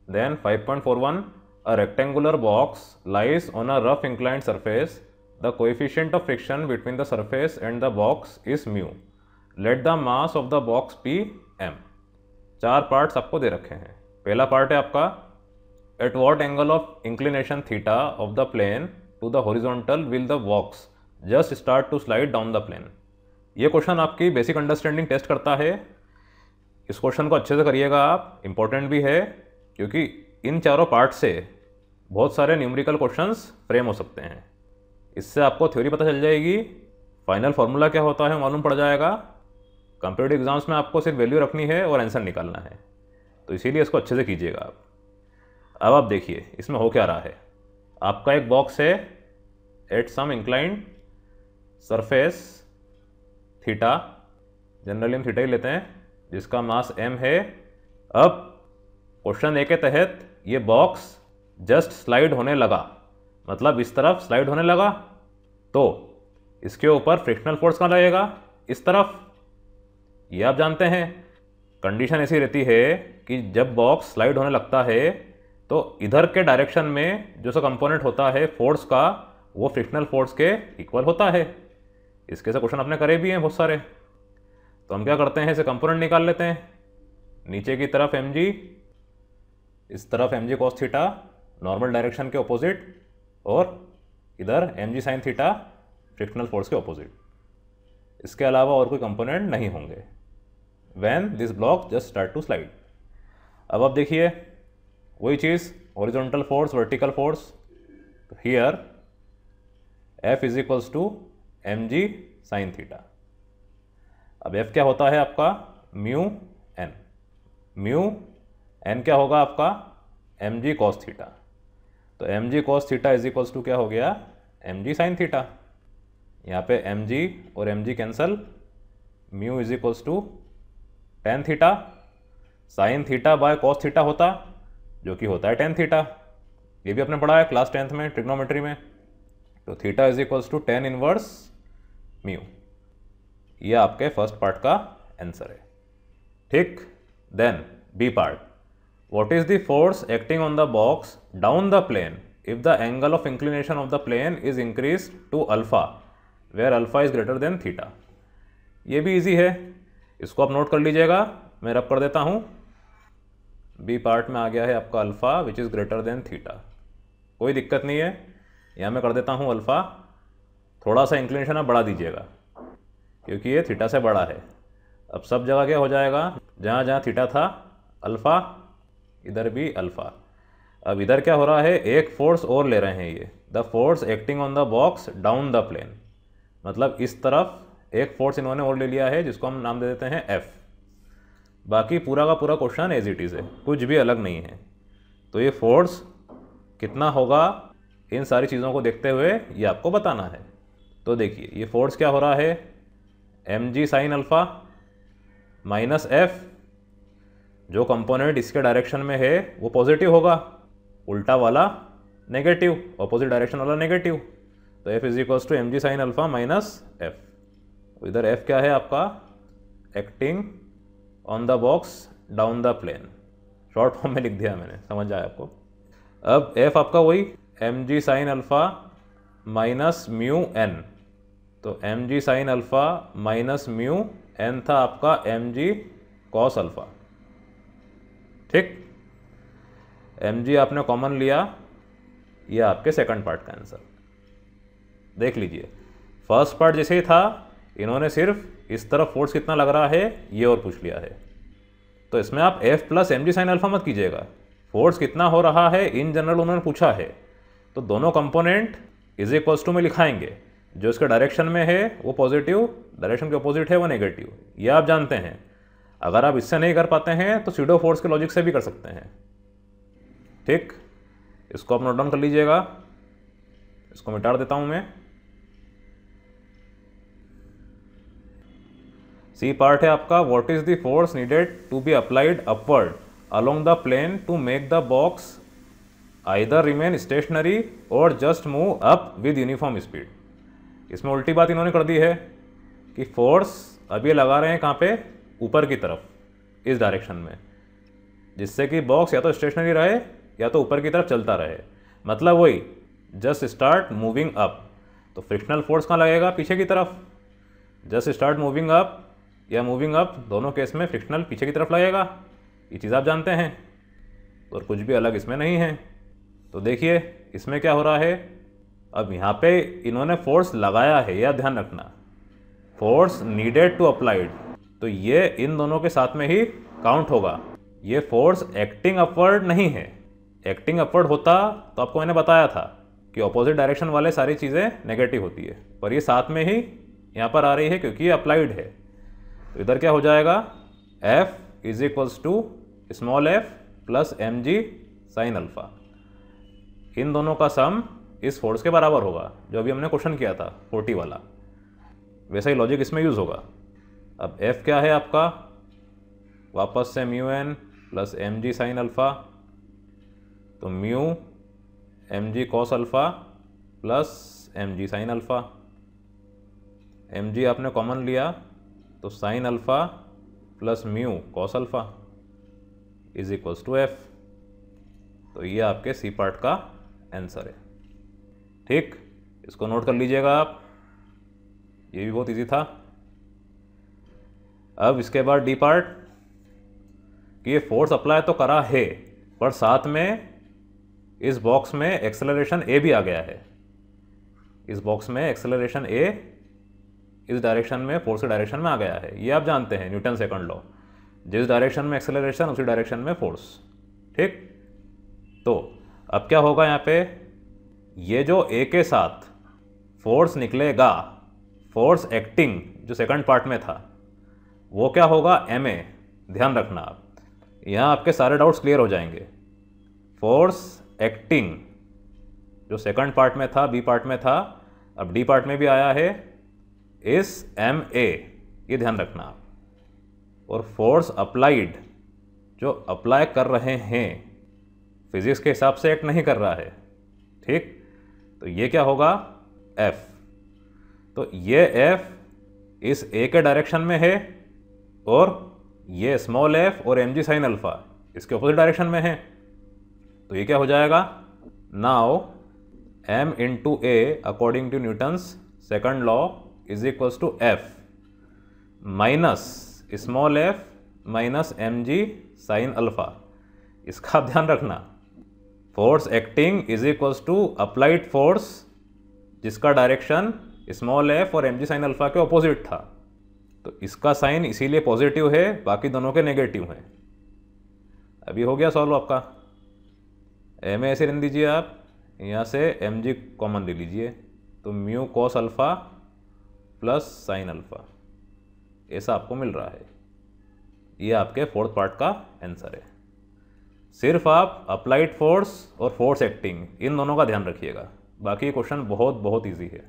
Then 5.41 a rectangular box lies on a rough inclined surface. The coefficient of friction between the surface and the box is mu. Let the mass of the box be m. 4 parts आपको दे रखे हैं। पहला part है आपका at what angle of inclination theta of the plane to the horizontal will the box just start to slide down the plane. ये question आपकी basic understanding test करता है। इस क्वेश्चन को अच्छे से करिएगा आप, इंपॉर्टेंट भी है क्योंकि इन चारों पार्ट से बहुत सारे न्यूमेरिकल क्वेश्चंस फ्रेम हो सकते हैं। इससे आपको थ्योरी पता चल जाएगी, फाइनल फार्मूला क्या होता है मालूम पड़ जाएगा। कॉम्पिटिटिव एग्जाम्स में आपको सिर्फ वैल्यू रखनी है और आंसर निकालना है, तो इसीलिए इसको अच्छे से कीजिएगा आप। अब आप देखिए इसमें हो क्या रहा है। आपका एक बॉक्स है at some inclined surface theta, generally हम थीटा ही लेते हैं, जिसका मास m है। अब क्वेश्चन ए के तहत ये बॉक्स जस्ट स्लाइड होने लगा, मतलब इस तरफ स्लाइड होने लगा, तो इसके ऊपर फ्रिक्शनल फोर्स कहाँ लगेगा? इस तरफ। ये आप जानते हैं कंडीशन ऐसी रहती है कि जब बॉक्स स्लाइड होने लगता है तो इधर के डायरेक्शन में जो सा कंपोनेंट होता है फोर्स का, वो फ्रिक्शनल फोर्स के इक्वल होता है। इसके से क्वेश्चन अपने करे भी हैं बहुत सारे। तो हम क्या करते हैं, इसे कंपोनेंट निकाल लेते हैं। नीचे की तरफ mg, इस तरफ mg cos theta normal direction के ऑपोजिट, और इधर mg sin theta frictional force के ऑपोजिट। इसके अलावा और कोई कंपोनेंट नहीं होंगे when this block just start to slide. अब आप देखिए वही चीज़, हॉरिजॉन्टल फोर्स, वर्टिकल फोर्स। तो here F is equals to mg sin theta. अब F क्या होता है आपका? Mu n। म्यू n क्या होगा आपका? mg cos theta. तो mg cos theta is equals to क्या हो गया? mg sin theta. यहाँ पे mg और mg cancel, mu is equals to tan theta. sin theta by cos theta होता, जो कि होता है tan थीटा। ये भी आपने पढ़ा है क्लास 10th में ट्रिग्नोमेट्री में। तो theta is equals to tan inverse mu. ये आपके फर्स्ट पार्ट का आंसर है। ठीक, then B part, what is the force acting on the box down the plane if the angle of inclination of the plane is increase to alpha where alpha is greater than theta. ये भी easy है, इसको आप note कर लीजिएगा, मैं रब कर देता हूँ। बी पार्ट में आ गया है आपका alpha which is greater than theta. कोई दिक्कत नहीं है, यहाँ मैं कर देता हूँ अल्फा। थोड़ा सा इंक्लिनेशन आप बढ़ा दीजिएगा क्योंकि ये थीटा से बड़ा है। अब सब जगह क्या हो जाएगा, जहाँ जहाँ थीटा था अल्फा, इधर भी अल्फा। अब इधर क्या हो रहा है, एक फोर्स और ले रहे हैं ये, the force acting on the box down the plane. मतलब इस तरफ एक फोर्स इन्होंने और ले लिया है जिसको हम नाम दे देते हैं F। बाकी पूरा का पूरा क्वेश्चन एज इट इज़ है, कुछ भी अलग नहीं है। तो ये फोर्स कितना होगा, इन सारी चीज़ों को देखते हुए ये आपको बताना है। तो देखिए ये फोर्स क्या हो रहा है, mg sin alpha minus F। जो कंपोनेंट इसके डायरेक्शन में है वो पॉजिटिव होगा, उल्टा वाला नेगेटिव, ऑपोजिट डायरेक्शन वाला नेगेटिव। तो F is equals to mg sin alpha minus F। इधर F क्या है आपका? Acting on the box down the plane. Short form में लिख दिया मैंने, समझ आया आपको। अब F आपका वही mg sin alpha minus mu n। तो mg sin alpha minus mu n था आपका mg cos अल्फा। ठीक, mg आपने कॉमन लिया, ये आपके सेकंड पार्ट का आंसर। देख लीजिए फर्स्ट पार्ट जैसे ही था, इन्होंने सिर्फ इस तरफ फोर्स कितना लग रहा है ये और पूछ लिया है। तो इसमें आप F plus mg sin alpha मत कीजिएगा, फोर्स कितना हो रहा है इन जनरल उन्होंने पूछा है। तो दोनों कंपोनेंट इज इक्वल्स टू में लिखाएंगे, जो इसके डायरेक्शन में है वो पॉजिटिव, डायरेक्शन के अपोजिट है वो नेगेटिव। ये आप जानते हैं। अगर आप इससे नहीं कर पाते हैं तो सीडो फोर्स के लॉजिक से भी कर सकते हैं। ठीक, इसको आप नोट डाउन कर लीजिएगा, इसको मिटा देता हूं मैं। सी पार्ट है आपका, what is the force needed to be applied upward along the plane to make the box either remain stationary और just move up with uniform speed. इसमें उल्टी बात इन्होंने कर दी है कि फोर्स अब ये लगा रहे हैं कहाँ पे, ऊपर की तरफ, इस डायरेक्शन में। जिससे कि बॉक्स या तो स्टेशनरी रहे या तो ऊपर की तरफ चलता रहे। मतलब वही जस्ट स्टार्ट मूविंग अप, तो फ्रिक्शनल फोर्स कहाँ लगेगा? पीछे की तरफ। जस्ट स्टार्ट मूविंग अप या मूविंग अप, दोनों केस में फ्रिक्शनल पीछे की तरफ लगेगा। ये चीज़ आप जानते हैं, और कुछ भी अलग इसमें नहीं है। तो देखिए इसमें क्या हो रहा है, अब यहाँ पे इन्होंने फोर्स लगाया है, यह ध्यान रखना, फोर्स नीडेड टू अप्लाइड, तो ये इन दोनों के साथ में ही काउंट होगा। ये फोर्स एक्टिंग अपवर्ड नहीं है। एक्टिंग अपवर्ड होता तो आपको मैंने बताया था कि ऑपोजिट डायरेक्शन वाले सारी चीज़ें नेगेटिव होती है, पर ये साथ में ही यहाँ पर आ रही है क्योंकि ये अप्लाइड है। तो इधर क्या हो जाएगा, F is equals to small f plus mg sine alpha. इन दोनों का सम इस फोर्स के बराबर होगा, जो अभी हमने क्वेश्चन किया था 40 वाला। वैसा ही लॉजिक इसमें यूज़ होगा। अब F क्या है आपका, वापस से mu N plus mg sine alpha, तो mu mg cos alpha plus mg sine alpha. mg आपने कॉमन लिया तो sine alpha plus mu cos alpha is equals to F. तो ये आपके सी पार्ट का आंसर है। ठीक, इसको नोट कर लीजिएगा आप, ये भी बहुत इजी था। अब इसके बाद डी पार्ट, कि ये फोर्स अप्लाई तो करा है, पर साथ में इस बॉक्स में एक्सेलरेशन ए भी आ गया है। इस बॉक्स में एक्सेलरेशन ए इस डायरेक्शन में फोर्स के डायरेक्शन में आ गया है। ये आप जानते हैं न्यूटन सेकंड लॉ, जिस डायरेक्शन में एक्सेलरेशन उसी डायरेक्शन में फोर्स। ठीक, तो अब क्या होगा यहाँ पे, ये जो ए के साथ फोर्स निकलेगा, फोर्स एक्टिंग जो सेकंड पार्ट में था, वो क्या होगा, एम ए। ध्यान रखना आप, यहाँ आपके सारे डाउट्स क्लियर हो जाएंगे। फोर्स एक्टिंग जो सेकंड पार्ट में था, बी पार्ट में था, अब डी पार्ट में भी आया है, इस एम ए, ये ध्यान रखना आप। और फोर्स अप्लाइड जो अप्लाई कर रहे हैं, फिजिक्स के हिसाब से एक्ट नहीं कर रहा है। ठीक, तो ये क्या होगा, एफ। तो ये एफ इस ए के डायरेक्शन में है, और ये स्मॉल एफ और एम जी साइन अल्फा इसके अपोजिट डायरेक्शन में है। तो ये क्या हो जाएगा, now M into A according to Newton's second law is equals to F minus small F minus M G sine alpha. इसका आप ध्यान रखना, force acting is equals to applied force जिसका डायरेक्शन स्मॉल एफ और एम जी साइन अल्फा के opposite था। तो इसका साइन इसीलिए पॉजिटिव है, बाकी दोनों के नेगेटिव हैं। अभी हो गया सॉल्व आपका। एम ए ऐसे रहने दीजिए आप, यहाँ से एम जी कॉमन ले लीजिए, तो mu cos alpha plus sine alpha, ऐसा आपको मिल रहा है। ये आपके फोर्थ पार्ट का आंसर है। सिर्फ आप अप्लाइड फोर्स और फोर्स एक्टिंग इन दोनों का ध्यान रखिएगा, बाकी क्वेश्चन बहुत बहुत इजी है।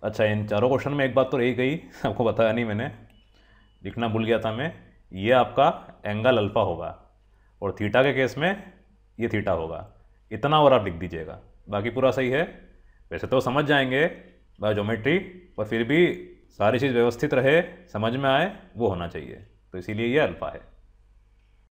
अच्छा, इन चारों क्वेश्चन में एक बात तो रही गई, आपको बताया नहीं मैंने, लिखना भूल गया था मैं। ये आपका एंगल अल्फा होगा, और थीटा के केस में ये थीटा होगा। इतना और आप लिख दीजिएगा, बाकी पूरा सही है। वैसे तो समझ जाएंगे बाय ज्योमेट्री, पर फिर भी सारी चीज़ व्यवस्थित रहे, समझ में आए, वो होना चाहिए। तो इसीलिए ये अल्फा है।